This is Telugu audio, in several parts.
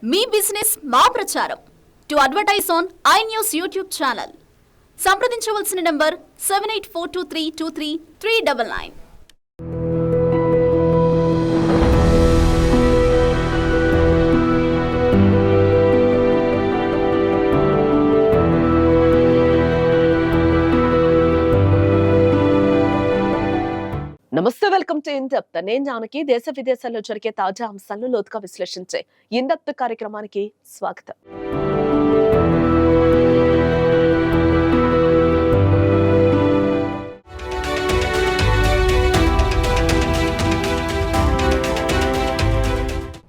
మీ బిజినెస్ మా ప్రచారం. To advertise on iNews YouTube channel సంప్రదించవలసిన నంబర్ 7842323399. నమస్తే, వెల్కమ్ టు ఇన్డెప్త్. నేను జానకి. దేశ విదేశాల్లో జరిగే తాజా అంశాలను లోతుగా విశ్లేషించే ఇన్డెప్త్ కార్యక్రమానికి స్వాగతం.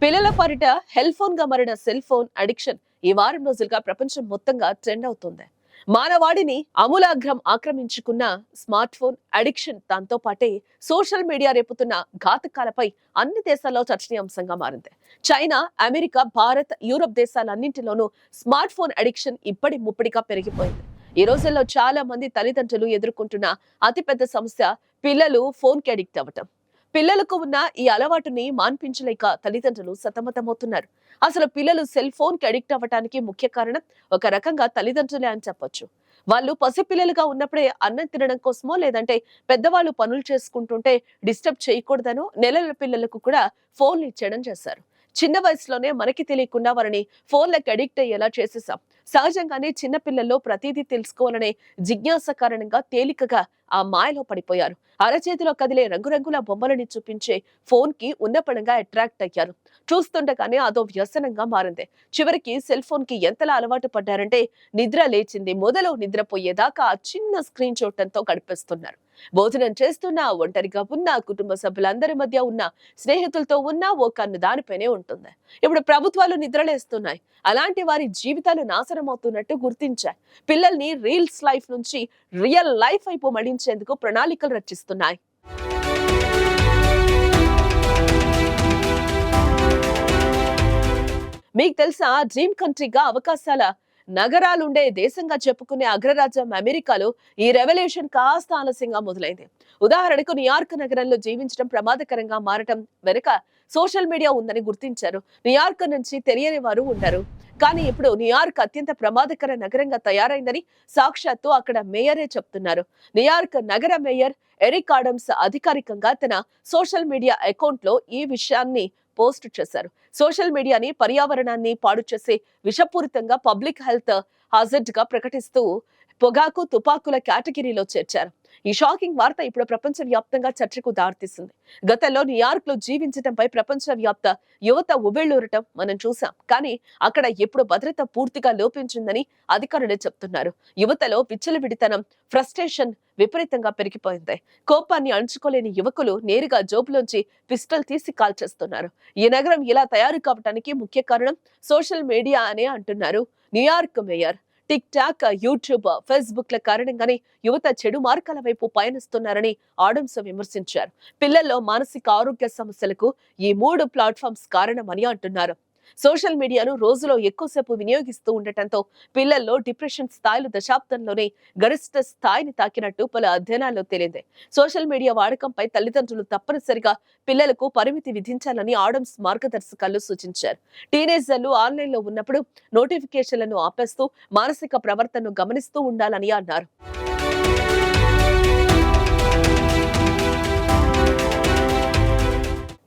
పిల్లల పాలిట హెల్ ఫోన్ గా మారిన సెల్ ఫోన్ అడిక్షన్ ఈ వారం రోజులుగా ప్రపంచం మొత్తంగా ట్రెండ్ అవుతుంది. మానవాడిని అమూలాగ్రం ఆక్రమించుకున్న స్మార్ట్ ఫోన్ అడిక్షన్, దాంతో పాటే సోషల్ మీడియా రేపుతున్న ఘాతకాలపై అన్ని దేశాల్లో చర్చనీయాంశంగా మారింది. చైనా, అమెరికా, భారత్, యూరప్ దేశాలన్నింటిలోనూ స్మార్ట్ ఫోన్ అడిక్షన్ ఇప్పటి ముప్పటిగా పెరిగిపోయింది. ఈ రోజుల్లో చాలా మంది తల్లిదండ్రులు ఎదుర్కొంటున్న అతిపెద్ద సమస్య పిల్లలు ఫోన్ కి అడిక్ట్ అవ్వటం. పిల్లలకు ఉన్న ఈ అలవాటుని మాన్పించలేక తల్లిదండ్రులు సతమతమవుతున్నారు. అసలు పిల్లలు సెల్ ఫోన్ కి అడిక్ట్ అవ్వడానికి ముఖ్య కారణం ఒక రకంగా తల్లిదండ్రులే అని చెప్పొచ్చు. వాళ్ళు పసిపిల్లలుగా ఉన్నప్పుడే అన్నం తినడం కోసమో, లేదంటే పెద్దవాళ్ళు పనులు చేసుకుంటుంటే డిస్టర్బ్ చేయకూడదనో నెలల పిల్లలకు కూడా ఫోన్లు ఇచ్చేయడం చేశారు. చిన్న వయసులోనే మనకి తెలియకుండా వారిని ఫోన్లకు అడిక్ట్ అయ్యేలా చేసేసాం. సహజంగానే చిన్న పిల్లల్లో ప్రతిదీ తెలుసుకోవాలనే జిజ్ఞాస కారణంగా తేలికగా ఆ మాయలో పడిపోయారు. అరచేతిలో కదిలే రంగురంగుల బొమ్మలని చూపించే ఫోన్ కి ఉన్నపడంగా అట్రాక్ట్ అయ్యారు. చూస్తుండగానే అదో వ్యసనంగా మారింది. చివరికి సెల్ ఫోన్ కి ఎంతలా అలవాటు పడ్డారంటే నిద్ర లేచింది మొదలు నిద్రపోయేదాకా ఆ చిన్న స్క్రీన్ చూడటంతో గడిపేస్తున్నారు. భోజనం చేస్తున్నా, ఒంటరిగా ఉన్నా, కుటుంబ సభ్యులందరి మధ్య ఉన్న, స్నేహితులతో ఉన్నా ఓ కన్ను దానిపైనే ఉంటుంది. ఇప్పుడు ప్రభుత్వాలు నిద్రలేస్తున్నాయి. అలాంటి వారి జీవితాలు నాశనం అవుతున్నట్టు గుర్తించాయి. పిల్లల్ని రీల్స్ లైఫ్ నుంచి రియల్ లైఫ్ వైపు మళ్లించేందుకు ప్రణాళికలు రచిస్తున్నాయి. మీకు తెలుసా, డ్రీమ్ కంట్రీగా అవకాశాల నగరాలుండే దేశంగా చెప్పుకునే అగ్రరాజ్యం అమెరికాలో ఈ రెవల్యూషన్ కాస్త ఆలస్యంగా మొదలైంది. ఉదాహరణకు న్యూయార్క్ నగరంలో జీవించడం ప్రమాదకరంగా మారటం వెనుక సోషల్ మీడియా ఉందని గుర్తించారు. న్యూయార్క్ నుంచి తెలియని వారు ఉండరు. కానీ ఇప్పుడు న్యూయార్క్ అత్యంత ప్రమాదకర నగరంగా తయారైందని సాక్షాత్తు అక్కడ మేయరే చెప్తున్నారు. న్యూయార్క్ నగర మేయర్ ఎరిక్ ఆడమ్స్ అధికారికంగా తన సోషల్ మీడియా అకౌంట్ లో ఈ విషయాన్ని పోస్ట్ చేశారు. సోషల్ మీడియాని పర్యావరణాన్ని పాడు చేసే విషపూరితంగా పబ్లిక్ హెల్త్ హాజర్డ్ గా ప్రకటిస్తూ పొగాకు, తుపాకుల కేటగిరీలో చేర్చారు. ఈ షాకింగ్ వార్త ఇప్పుడు ప్రపంచ వ్యాప్తంగా చర్చకు దారితీస్తుంది. గతంలో న్యూయార్క్ లో జీవించడంపై ప్రపంచ వ్యాప్త యువత ఉబెళ్లూరటం మనం చూసాం. కానీ అక్కడ ఇప్పుడు భద్రత పూర్తిగా లోపించిందని అధికారులే చెప్తున్నారు. యువతలో విచ్చలవిడితనం, ఫ్రస్ట్రేషన్ విపరీతంగా పెరిగిపోయింది. కోపాన్ని అణుచుకోలేని యువకులు నేరుగా జోబులోంచి పిస్టల్ తీసి కాల్చేస్తున్నారు. ఈ నగరం ఇలా తయారు కావడానికి ముఖ్య కారణం సోషల్ మీడియా అనే అంటున్నారు New York mayor. Tick talk, YouTube, Facebook ల కారణంగానే యువత చెడు మార్గాల వైపు పయనిస్తున్నారని ఆడమ్స్ విమర్శించారు. పిల్లల్లో మానసిక ఆరోగ్య సమస్యలకు ఈ 3 ప్లాట్ఫామ్స్ కారణమని అంటున్నారు. సోషల్ మీడియాను రోజులో ఎక్కువసేపు వినియోగిస్తూ ఉండటంతో పిల్లల్లో డిప్రెషన్ స్థాయిలు దశాబ్దంలోనే గరిష్ట స్థాయిని తాకినట్టు పలు అధ్యయనాల్లో తేలింది. సోషల్ మీడియా వాడకంపై తల్లిదండ్రులు తప్పనిసరిగా పిల్లలకు పరిమితి విధించాలని ఆడమ్స్ మార్గదర్శకాల్లో సూచించారు. టీనేజర్లు ఆన్లైన్ లో ఉన్నప్పుడు నోటిఫికేషన్లను ఆపేస్తూ మానసిక ప్రవర్తనను గమనిస్తూ ఉండాలని అన్నారు.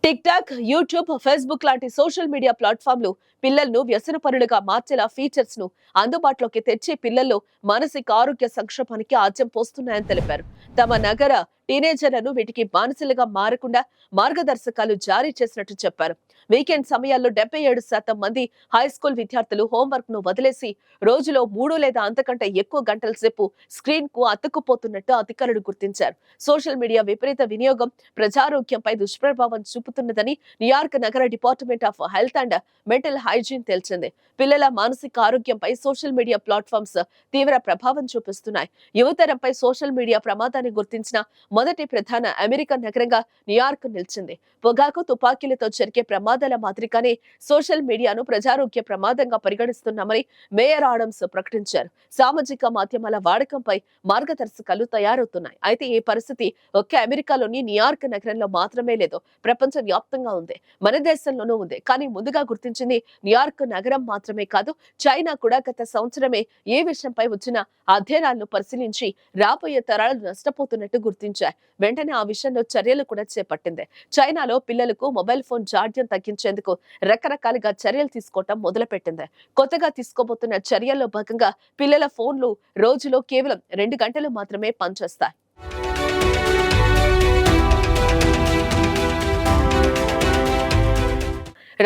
టిక్ టాక్, యూట్యూబ్, ఫేస్బుక్ లాంటి సోషల్ మీడియా ప్లాట్ఫామ్లు పిల్లలను వ్యసనపరులుగా మార్చేలా ఫీచర్స్ ను అందుబాటులోకి తెచ్చి పిల్లల్లో మానసిక ఆరోగ్య సంక్షోభానికి ఆజ్యం పోస్తున్నాయని తెలిపారు. తమ నగర టీనేజర్లను వీటికి బానిసలుగా మారకుండా మార్గదర్శకాలు జారీ చేసినట్టు చెప్పారు. వీకెండ్ సమయాల్లో 77% మంది హై స్కూల్ విద్యార్థులు హోంవర్క్ ను వదిలేసి రోజులో 3 లేదా అంతకంటే ఎక్కువ గంటల సేపు స్క్రీన్ కు అతుక్కుపోతున్నట్టు అధికారులు గుర్తించారు. సోషల్ మీడియా విపరీత వినియోగం ప్రజారోగ్యంపై దుష్ప్రభావం చూపుతున్నదని న్యూయార్క్ నగర department of health and mental hygiene తెలిసింది. పిల్లల మానసిక ఆరోగ్యంపై సోషల్ మీడియా ప్లాట్ఫామ్స్ తీవ్ర ప్రభావం చూపిస్తున్నాయి. యువతరంపై సోషల్ మీడియా ప్రమాదాన్ని గుర్తించిన మొదటి ప్రధాన అమెరికన్ నగరంగా న్యూయార్క్ నిలిచింది. పొగాకు, తుపాకీలతో జరిగే ప్రమాదాల మాదిరిగానే సోషల్ మీడియాను ప్రజారోగ్య ప్రమాదంగా పరిగణిస్తున్నామని మేయర్ ఆడమ్స్ ప్రకటించారు. సామాజిక మాధ్యమాల వాడకంపై మార్గదర్శకాలు తయారవుతున్నాయి. అయితే ఈ పరిస్థితి ఒక్క అమెరికాలోని న్యూయార్క్ నగరంలో మాత్రమే లేదు, ప్రపంచ వ్యాప్తంగా ఉంది. మన దేశంలోనూ ఉంది. కానీ ముందుగా గుర్తించింది న్యూయార్క్ నగరం మాత్రమే కాదు, చైనా కూడా గత సంవత్సరమే ఈ విషయంపై వచ్చిన అధ్యయనాలను పరిశీలించి రాబోయే తరాలు నష్టపోతున్నట్టు గుర్తించాయి. వెంటనే ఆ విషయంలో చర్యలు కూడా చేపట్టింది. చైనాలో పిల్లలకు మొబైల్ ఫోన్ జాడ్యం తగ్గించేందుకు రకరకాలుగా చర్యలు తీసుకోవటం మొదలుపెట్టింది. కొత్తగా తీసుకోబోతున్న చర్యల్లో భాగంగా పిల్లల ఫోన్లు రోజులో కేవలం 2 గంటలు మాత్రమే పనిచేస్తాయి.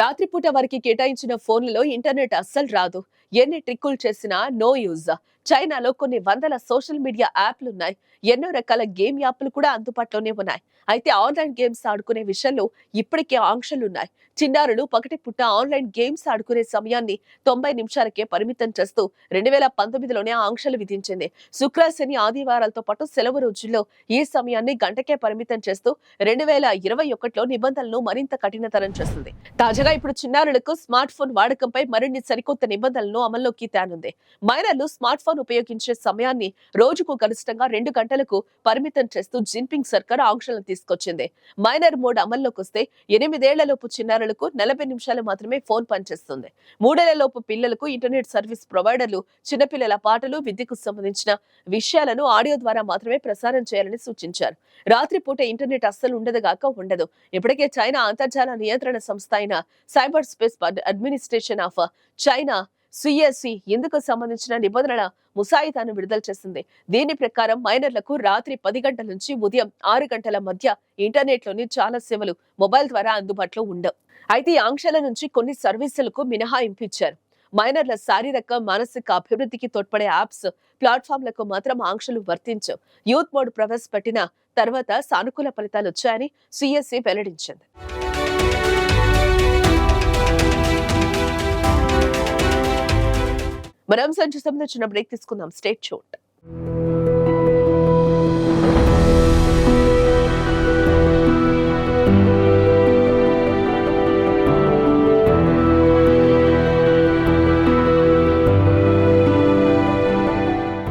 రాత్రిపూట వారికి కేటాయించిన ఫోన్లలో ఇంటర్నెట్ అస్సలు రాదు. ఎన్ని ట్రిక్కులు చేసినా నో యూజ్. చైనాలో కొన్ని వందల సోషల్ మీడియా యాప్లున్నాయి. ఎన్నో రకాల గేమ్ యాప్లు కూడా అందుబాటులోనే ఉన్నాయి. అయితే ఆన్లైన్ గేమ్స్ ఆడుకునే విషయంలో ఇప్పటికే ఆంక్షలున్నాయి. చిన్నారులు పగటిపూట ఆన్లైన్ గేమ్స్ ఆడుకునే సమయాన్ని 90 నిమిషాలకే పరిమితం చేస్తూ 2019లోనే ఆంక్షలు విధించింది. శుక్ర, శని, ఆదివారాలతో పాటు సెలవు రోజుల్లో ఈ సమయాన్ని గంటకే పరిమితం చేస్తూ 2021లో నిబంధనలను మరింత కఠినతరం చేస్తుంది. తాజాగా ఇప్పుడు చిన్నారులకు స్మార్ట్ ఫోన్ వాడకంపై మరిన్ని సరికొత్త నిబంధనలను అమల్లోకి తేనుంది. మైనర్లు స్మార్ట్ ఫోన్ ఉపయోగించే సమయాన్ని రోజుకు గరిష్టంగా 2 గంటలకు పరిమితం చేస్తూ జిన్పింగ్ సర్కార్ ఆంక్షలను తీసుకొచ్చింది. మైనర్ మోడ్ అమల్లోకి వస్తే 8 ఏళ్లలోపు చిన్నారులకు 40 నిమిషాలు మాత్రమే ఫోన్ పనిచేస్తుంది. 3 ఏళ్లలోపు పిల్లలకు ఇంటర్నెట్ సర్వీస్ ప్రొవైడర్లు చిన్నపిల్లల పాటలు, విద్యకు సంబంధించిన విషయాలను ఆడియో ద్వారా మాత్రమే ప్రసారం చేయాలని సూచించారు. రాత్రిపూట ఇంటర్నెట్ అస్సలు ఉండదు. ఇప్పటికే చైనా అంతర్జాల నియంత్రణ సంస్థ అయిన cyber space administration of China CSC ఇందుకు సంబంధించిన నిబంధనల ముసాయిదాను విడుదల చేసింది. దీని ప్రకారం మైనర్లకు రాత్రి 10 గంటల నుంచి ఉదయం 6 గంటల మధ్య ఇంటర్నెట్ లోని చాలా సేవలు మొబైల్ ద్వారా అందుబాటులో ఉండవు. అయితే ఈ ఆంక్షల నుంచి కొన్ని సర్వీసులకు మినహాయింపు ఇచ్చారు. మైనర్ల శారీరక, మానసిక అభివృద్ధికి తోడ్పడే యాప్స్, ప్లాట్ఫామ్లకు మాత్రం ఆంక్షలు వర్తించవు. యూత్ మోడ్ ప్రవేశపెట్టిన తర్వాత సానుకూల ఫలితాలు వచ్చాయని CSC వెల్లడించింది. మన అంశం సంబంధించిన బ్రేక్ తీసుకుందాం. Stay tuned.